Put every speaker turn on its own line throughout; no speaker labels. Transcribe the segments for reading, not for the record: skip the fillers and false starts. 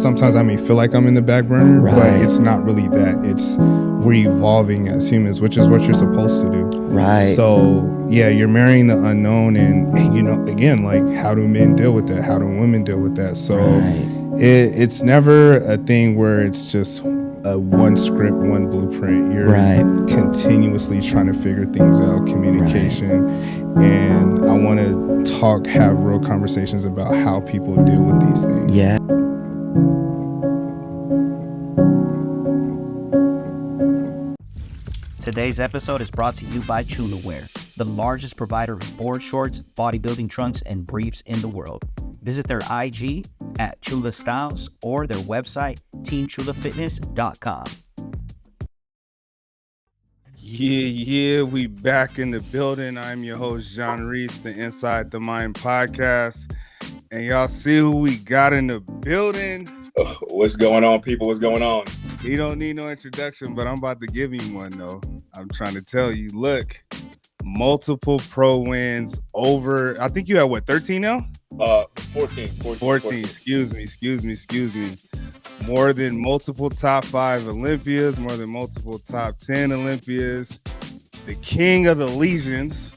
sometimes I may feel like I'm in the back burner,
Right.
but it's not really that. It's we're evolving as humans, which is what you're supposed to do.
Right.
So yeah, you're marrying the unknown, and you know, again, like, how do men deal with that? How do women deal with that? So it's never a thing where it's just a one script, one blueprint. You're continuously trying to figure things out, communication, and I want to have real conversations about how people deal with these things.
Yeah.
Today's episode is brought to you by Chula Wear, the largest provider of board shorts, bodybuilding trunks, and briefs in the world. Visit their IG at Chula Styles or their website, teamchulafitness.com.
Yeah, we back in the building. I'm your host, John Reese, the Inside the Mind podcast. And y'all see who we got in the building.
What's going on, people? What's going on?
He don't need no introduction, but I'm about to give him one, though. I'm trying to tell you, look, multiple pro wins over, I think you have, what, 13 now?
14.
Excuse me. More than multiple top 5 Olympias, more than multiple top 10 Olympias. The king of the legions.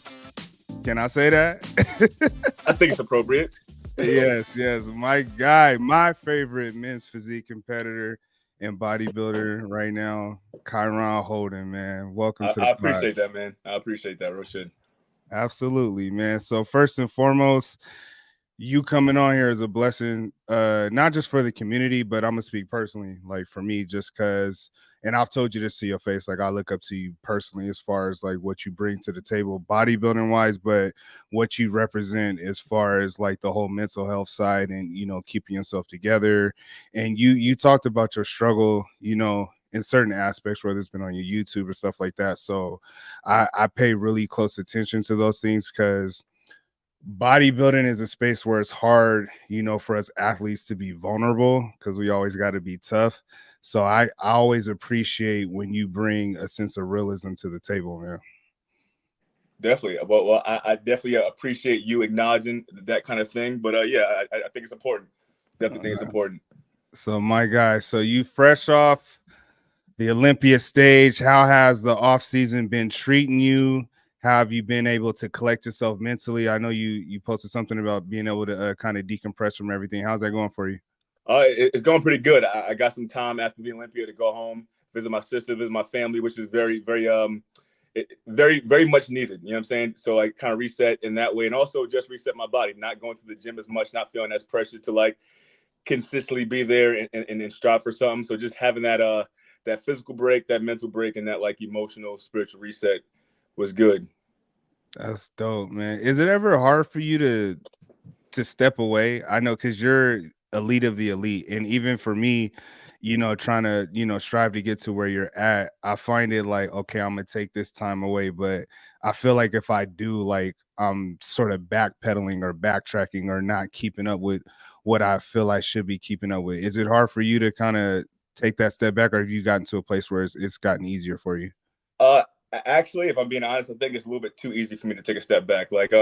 Can I say that?
I think it's appropriate.
Yes. My guy, my favorite men's physique competitor and bodybuilder right now, Kyron Holden, man. Welcome to the
I appreciate that, man. I appreciate that, Roshan.
Absolutely, man. So first and foremost, you coming on here is a blessing, not just for the community, but I'm gonna speak personally, like for me, just because, and I've told you this to your face, like I look up to you personally as far as like what you bring to the table bodybuilding wise, but what you represent as far as like the whole mental health side and, you know, keeping yourself together. And you talked about your struggle, you know, in certain aspects, whether it's been on your YouTube or stuff like that. So I pay really close attention to those things because bodybuilding is a space where it's hard, you know, for us athletes to be vulnerable because we always got to be tough. So I always appreciate when you bring a sense of realism to the table, man.
Definitely. Well, I definitely appreciate you acknowledging that kind of thing. But yeah, I think it's important. Definitely think it's important.
So my guy, so you fresh off the Olympia stage. How has the off season been treating you? How have you been able to collect yourself mentally? I know you posted something about being able to kind of decompress from everything. How's that going for you?
It's going pretty good. I got some time after the Olympia to go home, visit my sister, visit my family, which is very much needed. You know what I'm saying? So I kind of reset in that way, and also just reset my body, not going to the gym as much, not feeling as pressure to like consistently be there and strive for something. So just having that physical break, that mental break, and that like emotional, spiritual reset was good.
That's dope, man. Is it ever hard for you to step away? I know because you're elite of the elite, and even for me, you know, trying to, you know, strive to get to where you're at, I find it like, okay, I'm gonna take this time away, but I feel like if I do, like, I'm sort of backpedaling or backtracking or not keeping up with what I feel I should be keeping up with. Is it hard for you to kind of take that step back, or have you gotten to a place where it's gotten easier for you?
Actually, if I'm being honest, I think it's a little bit too easy for me to take a step back. Like,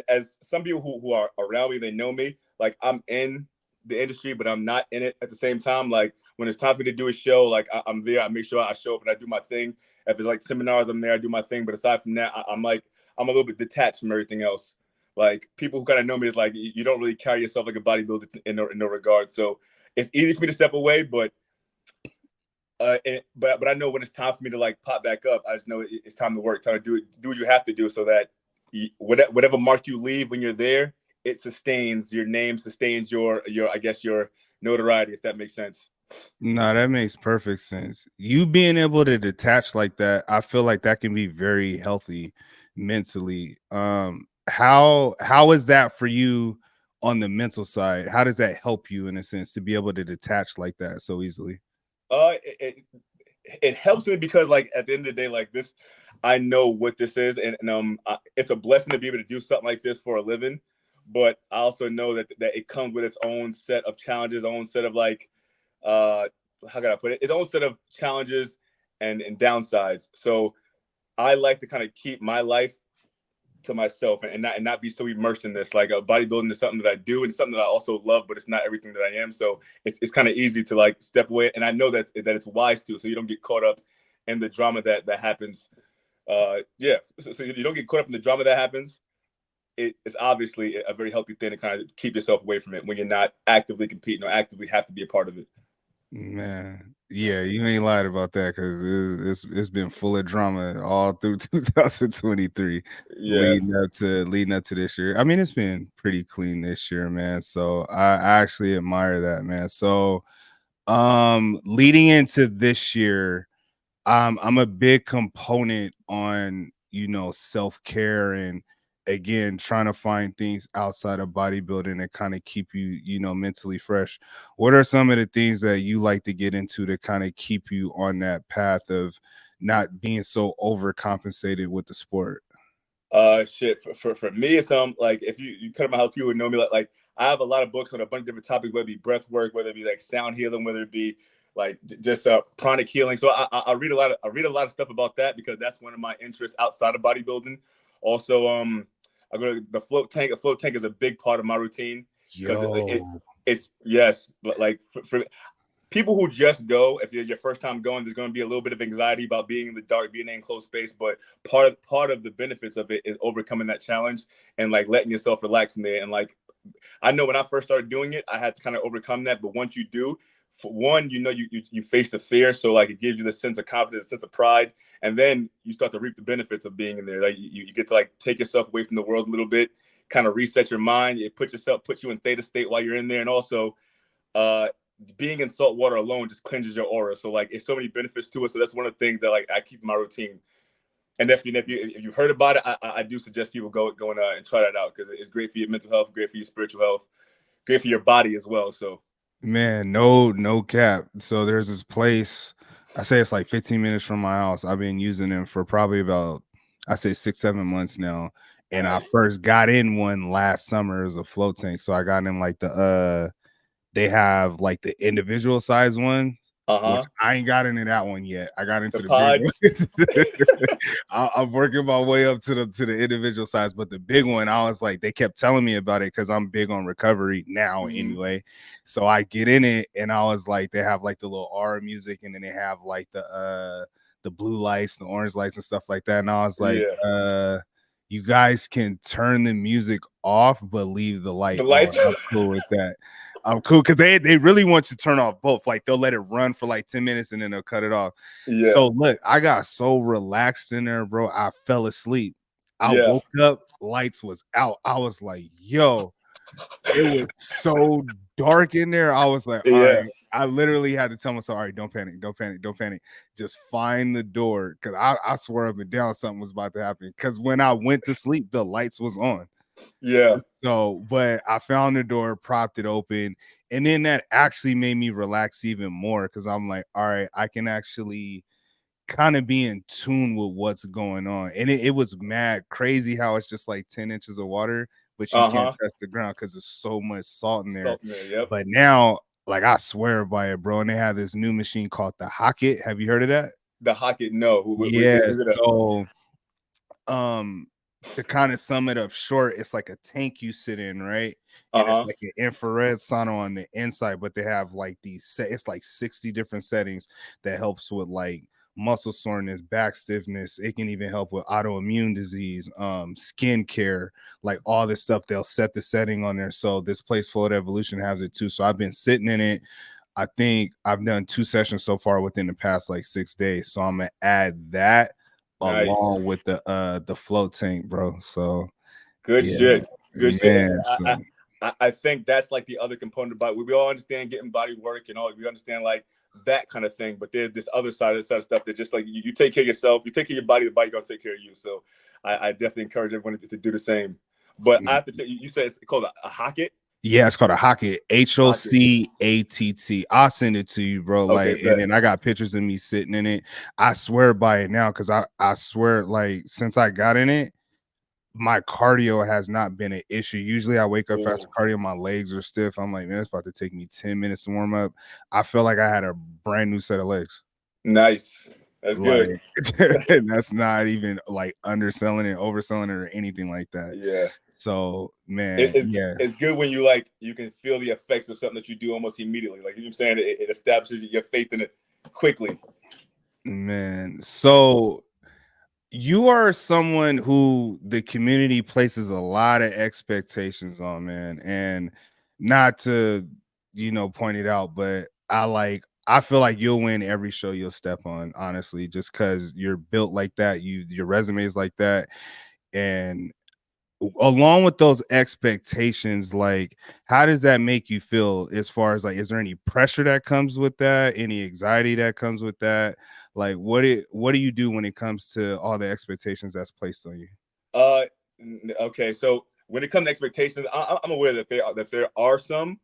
as some people who are around me, they know me. Like, I'm in the industry, but I'm not in it at the same time. Like, when it's time for me to do a show, like I'm there. I make sure I show up and I do my thing. If it's like seminars, I'm there. I do my thing. But aside from that, I'm a little bit detached from everything else. Like, people who kind of know me is like, you don't really carry yourself like a bodybuilder in no regard. So it's easy for me to step away, but I know when it's time for me to like pop back up, I just know it's time to work, time to do what you have to do, so that whatever mark you leave when you're there, it sustains your name, sustains your I guess your notoriety, if that makes sense.
No, that makes perfect sense. You being able to detach like that, I feel like that can be very healthy mentally. How is that for you on the mental side? How does that help you in a sense to be able to detach like that so easily?
It helps me because like at the end of the day, like this, I know what this is, and it's a blessing to be able to do something like this for a living. But I also know that it comes with its own set of challenges, own set of like, how can I put it? Its own set of challenges and downsides. So I like to kind of keep my life to myself and not be so immersed in this. Like bodybuilding is something that I do and something that I also love, but it's not everything that I am. So it's kind of easy to like step away. And I know that it's wise to, so you don't get caught up in the drama that happens. So you don't get caught up in the drama that happens. It is obviously a very healthy thing to kind of keep yourself away from it when you're not actively competing or actively have to be a part of it.
Man, yeah, you ain't lied about that because it's been full of drama all through 2023,
Yeah.
leading up to this year. I mean, it's been pretty clean this year, man. So I actually admire that, man. So leading into this year, I'm a big component on, you know, self-care and again trying to find things outside of bodybuilding and kind of keep you, you know, mentally fresh. What are some of the things that you like to get into to kind of keep you on that path of not being so overcompensated with the sport?
Shit. For me, it's like if you come to my house, you would know me. Like I have a lot of books on a bunch of different topics, whether it be breath work, whether it be like sound healing, whether it be like just chronic healing. So I read a lot of stuff about that because that's one of my interests outside of bodybuilding. Also, I go to the float tank. A float tank is a big part of my routine because it's yes, like for people who just go, if you're your first time going, there's going to be a little bit of anxiety about being in the dark, being in enclosed space. But part of the benefits of it is overcoming that challenge and like letting yourself relax in there. And like, I know when I first started doing it, I had to kind of overcome that. But once you do, for one, you know, you face the fear. So like it gives you the sense of confidence, sense of pride. And then you start to reap the benefits of being in there. Like you get to like take yourself away from the world a little bit, kind of reset your mind. It puts you in theta state while you're in there. And also, being in salt water alone just cleanses your aura. So like, it's so many benefits to it. So that's one of the things that like I keep in my routine. And if you heard about it, I do suggest people go and try that out because it's great for your mental health, great for your spiritual health, great for your body as well. So
Man, no cap. So there's this place, I say it's like 15 minutes from my house. I've been using them for probably about, I say 6-7 months now. And I
nice.
first got in one last summer. It was a float tank. So I got in like they have like the individual size ones, which I ain't got into that one yet. I got into the big one. I'm working my way up to the individual size, but the big one, I was like, they kept telling me about it because I'm big on recovery now anyway. So I get in it and I was like, they have like the little aura music and then they have like the blue lights, the orange lights and stuff like that. And I was like, you guys can turn the music off, but leave the light on. I'm cool with that. I'm cool because they really want to turn off both. Like they'll let it run for like 10 minutes and then they'll cut it off.
Yeah.
So look, I got so relaxed in there, bro. I fell asleep. I woke up, lights was out. I was like, yo, it was so dark in there. I was like, all right. I literally had to tell myself, all right, don't panic, don't panic, don't panic. Just find the door. Cause I swear up and down something was about to happen. Cause when I went to sleep, the lights was on.
Yeah.
So, but I found the door, propped it open, and then that actually made me relax even more because I'm like, all right, I can actually kind of be in tune with what's going on. And it was mad crazy how it's just like 10 inches of water, but you can't touch the ground because there's so much salt in there. But now, like I swear by it, bro. And they have this new machine called the Hocket. Have you heard of that?
The Hocket, no.
Yeah. So to kind of sum it up short, it's like a tank you sit in, right? And it's like an infrared sauna on the inside, but they have like it's like 60 different settings that helps with like muscle soreness, back stiffness. It can even help with autoimmune disease, skin care, like all this stuff. They'll set the setting on there. So this place, Float Evolution, has it too. So I've been sitting in it. I think I've done 2 sessions so far within the past like 6 days. So I'm gonna add that along with the float tank, bro. So
good shit.
Man,
I think that's like the other component about it. We all understand getting body work and all. We understand like that kind of thing, but there's this other side of stuff that just like you take care of yourself, you take care of your body, the body gonna take care of you. So I definitely encourage everyone to do the same. But I have to tell you, you said it's called a Hocket.
Yeah, it's called a Hocket. HOCATT. I'll send it to you, bro. Like, and then I got pictures of me sitting in it. I swear by it now, because I swear, like, since I got in it, my cardio has not been an issue. Usually I wake up faster cardio, my legs are stiff. I'm like, man, it's about to take me 10 minutes to warm up. I feel like I had a brand new set of legs.
Nice. That's
Like
good.
that's not even like underselling it, overselling it, or anything like that.
Yeah.
So man, yeah.
It's good when you can feel the effects of something that you do almost immediately. Like, you know what I'm saying? It establishes your faith in it quickly.
Man, so you are someone who the community places a lot of expectations on, man. And not to, point it out, but I feel like you'll win every show you'll step on, honestly, just because you're built like that. Your resume is like that. And along with those expectations, like, how does that make you feel as far as, like, is there any pressure that comes with that, any anxiety that comes with that? Like, what do you do when it comes to all the expectations that's placed on you?
Uh, okay. So when it comes to expectations, I'm aware that there are some,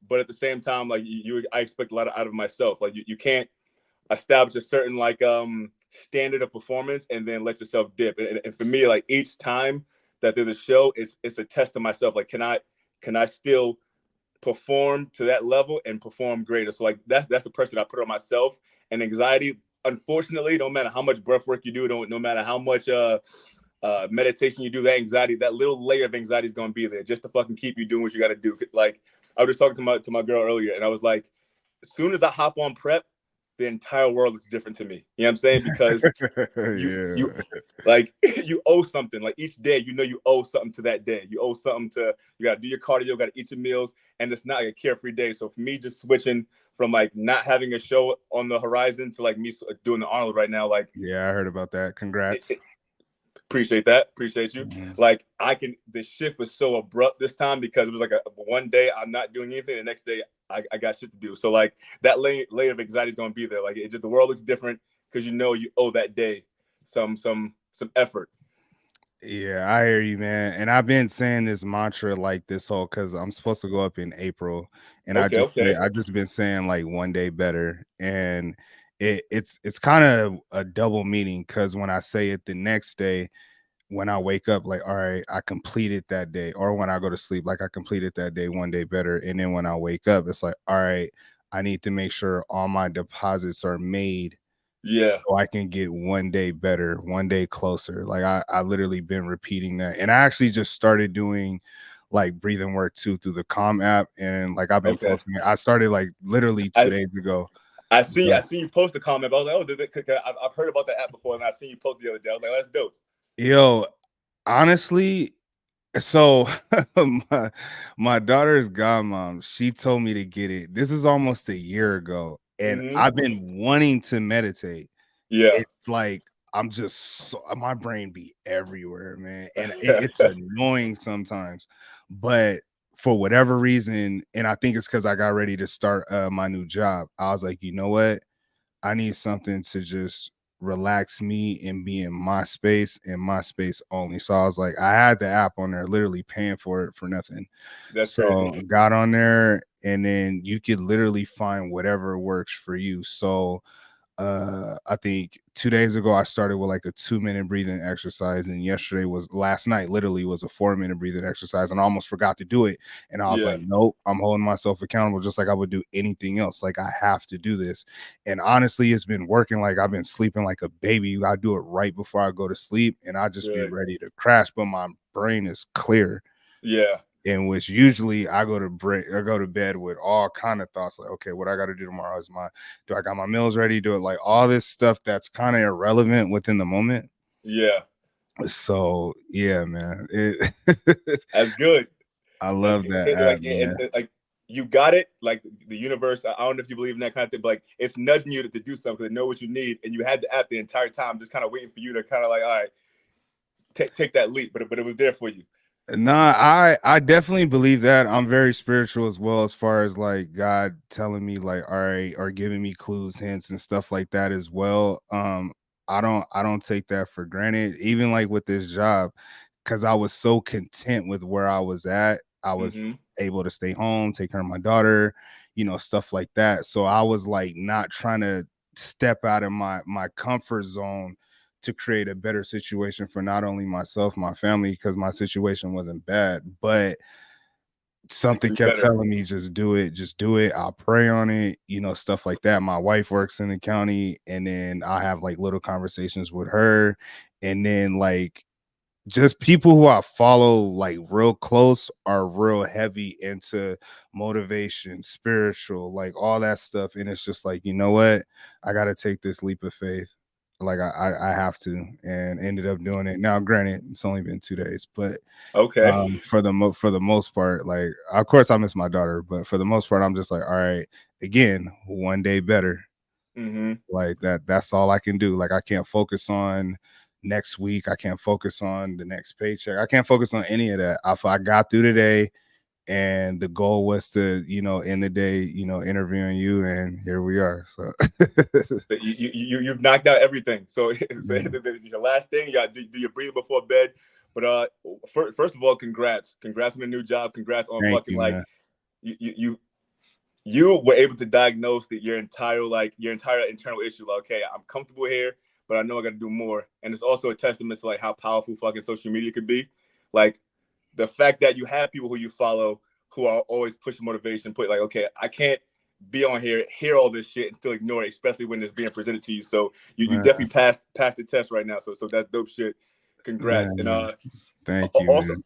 but at the same time, like I expect a lot out of myself. Like you can't establish a certain standard of performance and then let yourself dip. And for me, like each time that there's a show, it's a test to myself. Like, can I still perform to that level and perform greater? So like that's the pressure that I put on myself. And anxiety, unfortunately, no matter how much breath work you do, no matter how much meditation you do, that anxiety, that little layer of anxiety is going to be there just to fucking keep you doing what you got to do. Like, I was just talking to my girl earlier, and I was like, as soon as I hop on prep, the entire world looks different to me. You know what I'm saying? Because you
Yeah.
like you owe something. Like each day, you owe something to that day. You owe something to, you got to do your cardio, got to eat your meals, and it's not like a carefree day. So for me, just switching from like not having a show on the horizon to like me doing the Arnold right now, like
Yeah, I heard about that. Congrats.
appreciate that. Appreciate you.
Mhm.
Like the shift was so abrupt this time because it was like one day I'm not doing anything. The next day I got shit to do. So like that layer of anxiety is going to be there. Like the world looks different because you owe that day some effort.
Yeah, I hear you, man. And I've been saying this mantra like this whole, because I'm supposed to go up in April, and
Okay. Okay.
I just been saying like one day better, and it's kind of a double meaning, because when I say it the next day, when I wake up, like, all right, I completed that day, or when I go to sleep, like, I completed that day one day better, and then when I wake up, it's like, all right, I need to make sure all my deposits are made
Yeah.
so I can get one day better, one day closer. Like, I literally been repeating that. And I actually just started doing like breathing work too through the Calm app. And like I've been
Okay.
posting it. I started like literally
I
2 days ago.
I
But
see you post a comment. I was like, I've heard about the app before, and I seen you post the other day. I was like, oh, that's dope.
yo, honestly, so my my daughter's godmom, she told me to get it. This is almost a year ago. And
Mm-hmm.
I've been wanting to meditate.
Yeah.
It's like I'm just my brain be everywhere, man, and it's annoying sometimes. But for whatever reason, and I think it's because I got ready to start my new job, I was like, you know what? I need something to just relax me and be in my space and my space only. So I was like, I had the app on there, literally paying for it for nothing.
That's crazy.
So got on there, and then you could literally find whatever works for you. So I think 2 days ago I started with like a 2-minute breathing exercise, and last night literally was a 4-minute breathing exercise, and I almost forgot to do it. And I was
Yeah.
like, nope, I'm holding myself accountable just like I would do anything else. Like, I have to do this. And honestly, it's been working. Like, I've been sleeping like a baby. I do it right before I go to sleep, and I just be
Good.
ready to crash, but my brain is clear.
Yeah.
In which usually I go to bed with all kind of thoughts like, okay, what I got to do tomorrow, do I got my meals ready? Do it, like, all this stuff that's kind of irrelevant within the moment.
Yeah.
So yeah, man,
That's good.
I love that app, man.
Like you got it. Like the universe. I don't know if you believe in that kind of thing, but like it's nudging you to do something, to know what you need, and you had the app the entire time, just kind of waiting for you to kind of like, all right, take that leap. But it was there for you.
Nah, I definitely believe that. I'm very spiritual as well, as far as like God telling me like, all right, or giving me clues, hints, and stuff like that as well. I don't take that for granted, even like with this job, because I was so content with where I was at. I was
Mm-hmm.
able to stay home, take care of my daughter, stuff like that. So I was like not trying to step out of my comfort zone to create a better situation for not only myself, my family, because my situation wasn't bad, but something
Be
kept
better.
telling me, just do it. I'll pray on it, stuff like that. My wife works in the county, and then I have like little conversations with her, and then like just people who I follow like real close are real heavy into motivation, spiritual, like all that stuff. And it's just like, you know what? I got to take this leap of faith. Like I have to, and ended up doing it. Now, granted, it's only been 2 days, but
Okay.
for the most part, like, of course I miss my daughter, but for the most part, I'm just like, all right, again, one day better.
Mm-hmm.
Like that's all I can do. Like, I can't focus on next week. I can't focus on the next paycheck. I can't focus on any of that. I got through today, and the goal was to, end the day, interviewing you, and here we are. So
But you've knocked out everything. So, so
yeah.
your last thing, you got do your breathe before bed. But first of all, congrats on the new job. Congrats on
Thank
fucking
you,
like
man.
you were able to diagnose that your entire internal issue. Like, okay, I'm comfortable here, but I know I got to do more. And it's also a testament to like how powerful fucking social media could be. Like the fact that you have people who you follow who are always pushing motivation, put like, okay, I can't be on here, hear all this shit, and still ignore it, especially when it's being presented to you. So you
Man,
definitely passed the test right now. So that's dope shit. Congrats. And
man, thank you,
also
man.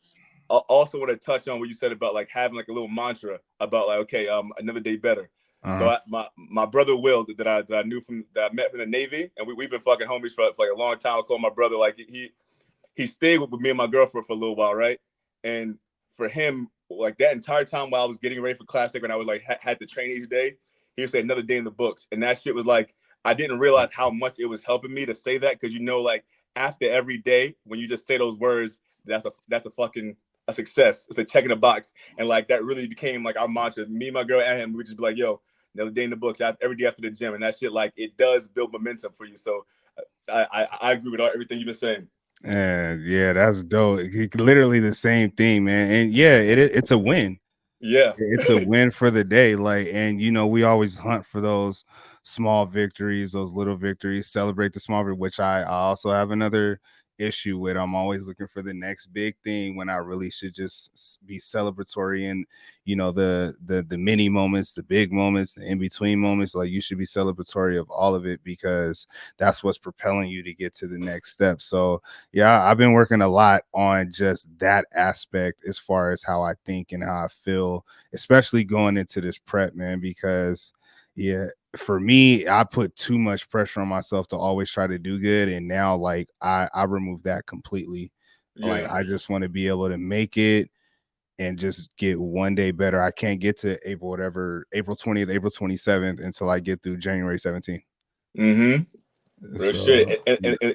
I also want to touch on what you said about like having like a little mantra about like, okay, another day better. So
Uh-huh.
my brother Will that I knew from that I met from the Navy, and we've been fucking homies for like a long time. I call my brother, like he stayed with me and my girlfriend for a little while, right? And for him, like that entire time while I was getting ready for classic, and I was like had to train each day, he would say another day in the books, and that shit was like I didn't realize how much it was helping me to say that, because like after every day when you just say those words, that's a fucking a success. It's a check in the box, and like that really became like our mantra. Me, my girl, and him, we just be like, yo, another day in the books every day after the gym, and that shit like it does build momentum for you. So I agree with everything you've been saying.
And yeah, that's dope. Literally the same thing, man. And yeah, it's a win.
Yeah.
It's a win for the day. Like, and we always hunt for those small victories, those little victories, celebrate the small, which I also have another issue with. I'm always looking for the next big thing when I really should just be celebratory, and the mini moments, the big moments, the in between moments. Like, you should be celebratory of all of it, because that's what's propelling you to get to the next step. So yeah, I've been working a lot on just that aspect as far as how I think and how I feel, especially going into this prep, man, because yeah, for me, I put too much pressure on myself to always try to do good. And now, like, I remove that completely. Like,
Yeah.
I just want to be able to make it and just get one day better. I can't get to April 20th, April 27th until I get through January 17th.
Mm-hmm. Real
So
shit.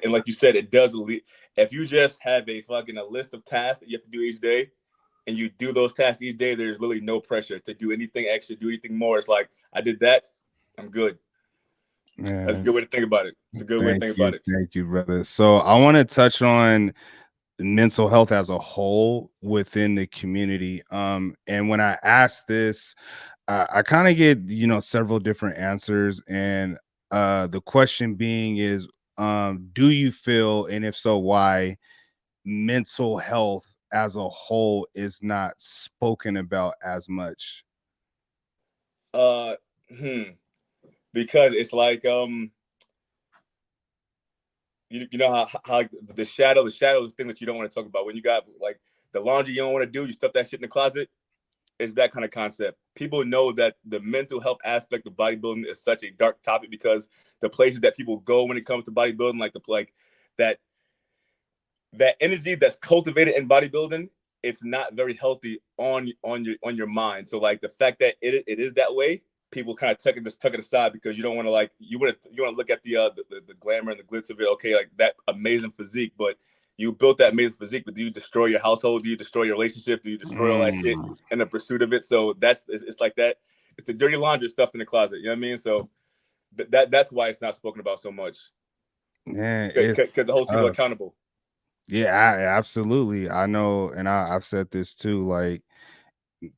And like you said, it does lead. If you just have a list of tasks that you have to do each day, and you do those tasks each day, there's literally no pressure to do anything extra, do anything more. It's like, I did that, I'm good. That's a
man,
good way to think about it. It's a good way to think about it.
thank you, brother. So I want to touch on mental health as a whole within the community. And when I ask this, I kind of get, several different answers. And the question being is, do you feel, and if so, why, mental health as a whole is not spoken about as much?
Uh, hmm. Because it's like you know how the shadow is the thing that you don't want to talk about when you got like the laundry you don't want to do, you stuff that shit in the closet. It's that kind of concept. People know that the mental health aspect of bodybuilding is such a dark topic, because the places that people go when it comes to bodybuilding, like that that energy that's cultivated in bodybuilding, it's not very healthy on your mind. So like the fact that it is that way, people kind of tuck it aside, because you don't want to like you want to look at the glamour and the glitz of it. Okay, like that amazing physique, but you built that amazing physique, but do you destroy your household? Do you destroy your relationship? Do you destroy all that shit
Mm,
in the pursuit of it? So it's like that. It's the dirty laundry stuffed in the closet. You know what I mean? So that's why it's not spoken about so much,
man, it's
because it holds people
tough.
accountable.
Yeah, absolutely. I know, and I've said this too. Like,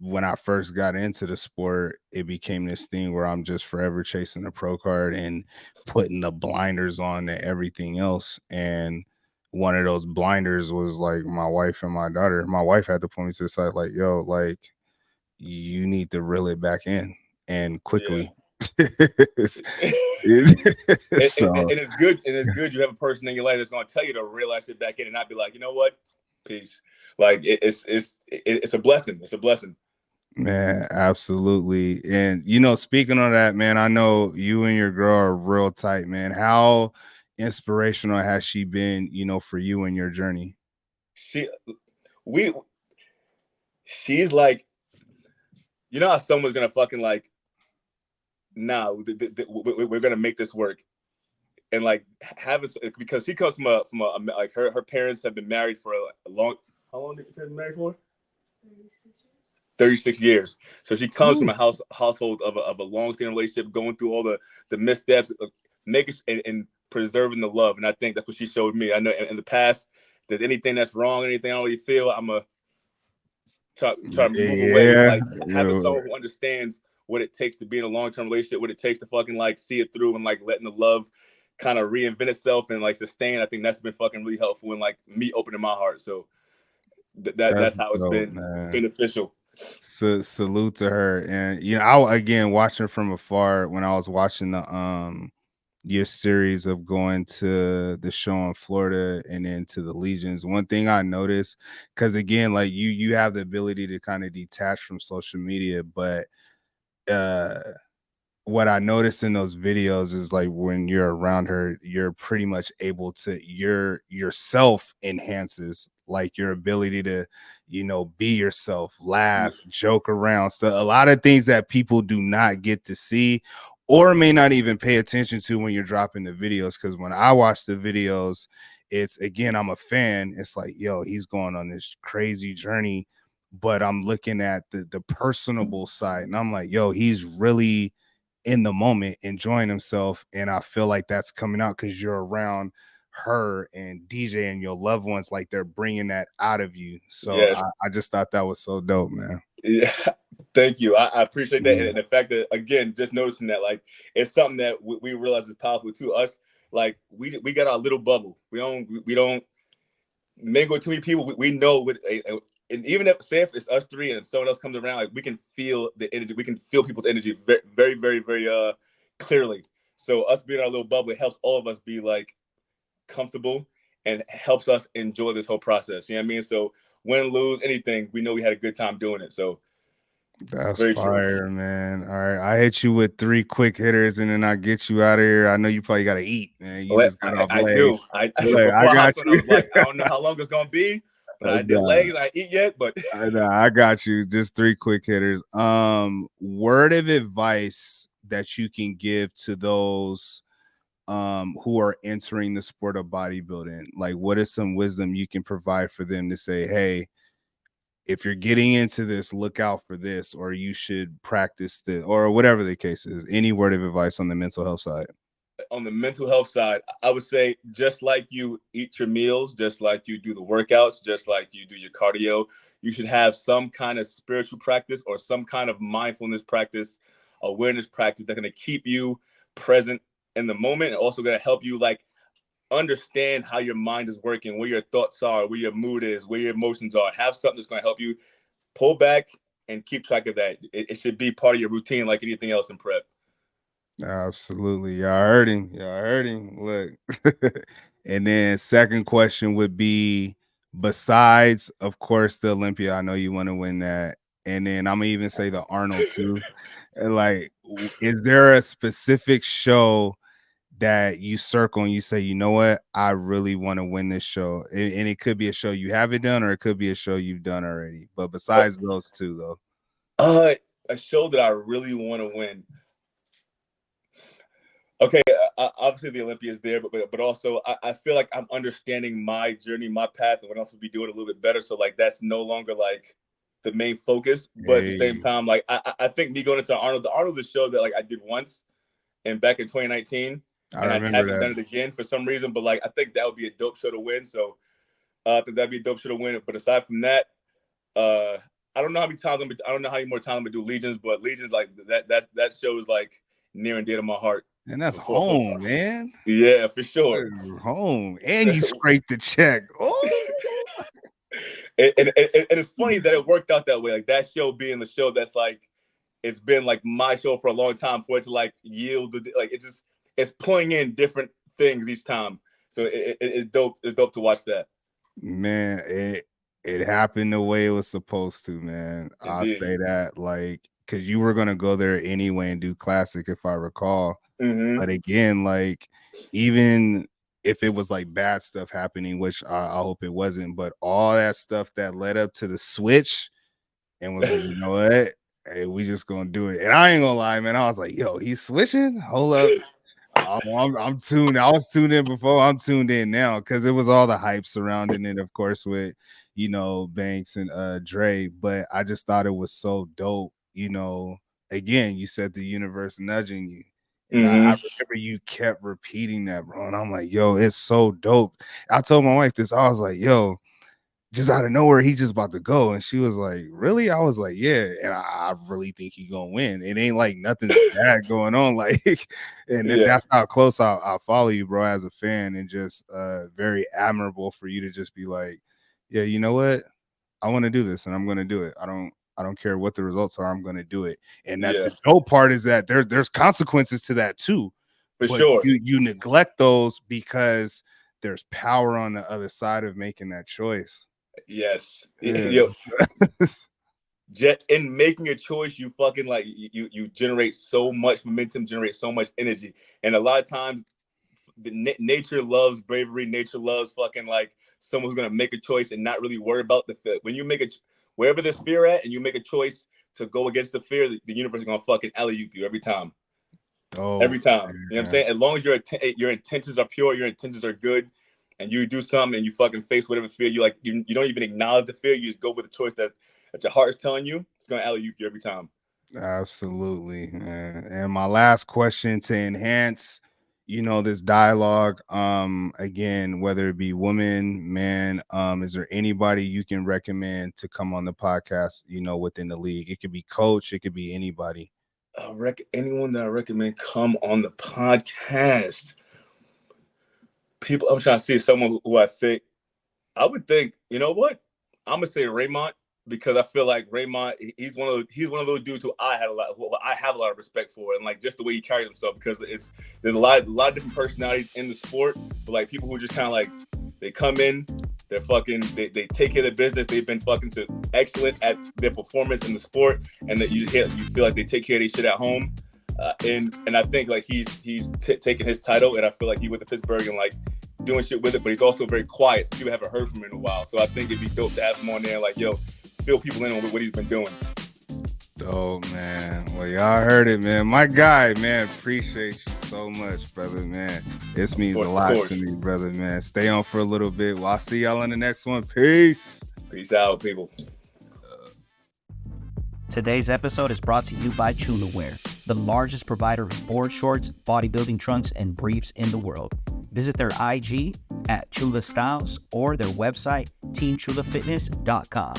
when I first got into the sport, it became this thing where I'm just forever chasing the pro card and putting the blinders on to everything else. And one of those blinders was like my wife and my daughter. My wife had to point me to the side, like, yo, like, you need to reel it back in and
Yeah.
quickly.
And
So
it's good. And it's good you have a person in your life that's going to tell you to realize it back in and not be like, you know what, peace. Like it's a blessing. It's a blessing.
man, absolutely. And you know, speaking of that, man, I know you and your girl are real tight, man. How inspirational has she been, you know, for you in your journey?
She we she's like, you know how someone's gonna fucking like, nah, we're gonna make this work. And like having, because she comes from a like her parents have been married for a long, how long did your parents married for? 36 years. So she comes from
Ooh.
a household of a long-standing relationship, going through all the missteps, making and preserving the love. And I think that's what she showed me. I know in the past, if there's anything that's wrong, anything I don't really feel, I'm a try to move away. But
Yeah,
like having someone who understands what it takes to be in a long-term relationship, what it takes to fucking like see it through and like letting the love kind of reinvent itself and like sustain. I think that's been fucking really helpful in like me opening my heart. So
that's
that's how it's
dope,
been
man.
beneficial.
Salute to her. And you know, I again watching from afar when I was watching the your series of going to the show in Florida and then to the Legions. One thing I noticed, because again, like you have the ability to kind of detach from social media, but uh what I noticed in those videos is like when you're around her, you're pretty much able to yourself enhances like your ability to, you know, be yourself, laugh, joke around. So a lot of things that people do not get to see or may not even pay attention to when you're dropping the videos. Cause when I watch the videos, it's again, I'm a fan. It's like, yo, he's going on this crazy journey, but I'm looking at the personable side and I'm like, yo, he's really in the moment enjoying himself, and I feel like that's coming out because you're around her and DJ and your loved ones, like they're bringing that out of you. So
Yes.
I just thought that was so dope, man.
Yeah. Thank you. I appreciate that.
Yeah.
And the fact that, again, just noticing that, like, it's something that we realize is powerful to us. Like, we got our little bubble. We don't mingle with too many people. We know with and even if say if it's us three and someone else comes around, like we can feel the energy. We can feel people's energy very, very, very, very clearly. So us being our little bubble, it helps all of us be like comfortable and helps us enjoy this whole process. You know what I mean? So win, lose, anything, we know we had a good time doing it. So
That's
very true.
fire, man. All right, I hit you with 3 quick hitters and then I get you out of here. I know you probably got to eat, man. You just got off
I
leg.
do. I
Look, I
before I
got
hopped on, I
you.
was like, I don't know how long it's gonna be, but I did
Nah,
legs. I eat yet, but
I got you. Just 3 quick hitters. Word of advice that you can give to those who are entering the sport of bodybuilding. Like, what is some wisdom you can provide for them to say, hey, if you're getting into this, look out for this, or you should practice this, or whatever the case is. Any word of advice on the mental health side?
on the mental health side, I would say just like you eat your meals, just like you do the workouts, just like you do your cardio, you should have some kind of spiritual practice or some kind of mindfulness practice, awareness practice that's going to keep you present in the moment and also going to help you like understand how your mind is working, where your thoughts are, where your mood is, where your emotions are. Have something that's going to help you pull back and keep track of that. It should be part of your routine like anything else in prep.
Absolutely. Y'all heard him. Y'all heard him. Look. And then second question would be, besides, of course, the Olympia, I know you want to win that. And then I'm gonna even say the Arnold too. And like, is there a specific show that you circle and you say, you know what, I really want to win this show? And it could be a show you haven't done, or it could be a show you've done already. But besides those two, though.
A show that I really want to win. Okay, obviously the Olympia is there, but also I feel like I'm understanding my journey, my path, and what else would be doing a little bit better. So like that's no longer like the main focus. But at the same
Hey,
time, like I think me going into Arnold, the Arnold is a show that like I did once and back in 2019,
I
and I
remember
haven't
that.
done it again for some reason. But like I think that would be a dope show to win. So I think that'd be a dope show to win. But aside from that, uh, I don't know how many times I don't know how many more times I'm gonna do Legions, but Legions like that show is like near and dear to my heart.
And that's
For
home, man.
yeah, for sure.
That is home. And you scraped the check. Oh.
And it's funny that it worked out that way. Like that show being the show that's like it's been like my show for a long time for it to like yield like it's pulling in different things each time. So it's dope. It's dope to watch that.
Man, it happened the way it was supposed to, man. I'll
Indeed.
say that, like, because you were gonna go there anyway and do classic, if I recall.
Mm-hmm.
But again, like, even if it was like bad stuff happening, which I hope it wasn't, but all that stuff that led up to the switch and was like, you know what? Hey, we just gonna do it. And I ain't gonna lie, man. I was like, yo, he's switching. Hold up. I'm tuned. I was tuned in before. I'm tuned in now because it was all the hype surrounding it, of course, with Banks and Dre. But I just thought it was so dope. Again, you said the universe nudging you. And I remember you kept repeating that, bro. And I'm like, yo, it's so dope. I told my wife this. I was like, yo, just out of nowhere, he just about to go. And she was like, really? I was like, yeah. And I really think he gonna win. It ain't like nothing's bad going on. Like, and that's how close I'll follow you, bro, as a fan. And just very admirable for you to just be like, yeah, you know what? I want to do this and I'm gonna do it. I don't care what the results are, I'm gonna do it. And that the dope part is that there's consequences to that too.
For sure.
You neglect those because there's power on the other side of making that choice.
Yes.
Yeah.
In making a choice, you fucking like you generate so much momentum, generate so much energy, and a lot of times, nature loves bravery. Nature loves fucking like someone who's gonna make a choice and not really worry about the fear. When you make wherever there's fear at, and you make a choice to go against the fear, the universe is gonna fucking alley-oop you every time. Every time. You know what I'm saying? As long as your intentions are pure, your intentions are good, and you do something and you fucking face whatever fear you like, you don't even acknowledge the fear, you just go with the choice that your heart is telling you, it's gonna alley-oop you every time.
Absolutely, man. And my last question to enhance, this dialogue, again, whether it be woman, man, is there anybody you can recommend to come on the podcast, within the league? It could be coach, it could be anybody.
Anyone that I recommend come on the podcast. People, I'm trying to see someone who I would think, you know what? I'm gonna say Raymond, because I feel like Raymond, he's one of those dudes who I have a lot of respect for, and like just the way he carries himself, because there's a lot of different personalities in the sport, but like people who just kind of like they come in, they're fucking they take care of their business, they've been fucking so excellent at their performance in the sport, and that you feel like they take care of their shit at home. And I think like he's taking his title, and I feel like he went to Pittsburgh and like doing shit with it, but he's also very quiet, so people haven't heard from him in a while. So I think it'd be dope to have him on there and like, yo, fill people in on what he's been doing.
Oh man, well, y'all heard it, man. My guy, man, appreciate you so much, brother, man. This means a lot to me, brother, man. Stay on for a little bit. Well, I'll see y'all in the next one. Peace
out, people.
Today's episode is brought to you by Chulawear, the largest provider of board shorts, bodybuilding trunks, and briefs in the world. Visit their IG at Chula Styles or their website, teamchulafitness.com.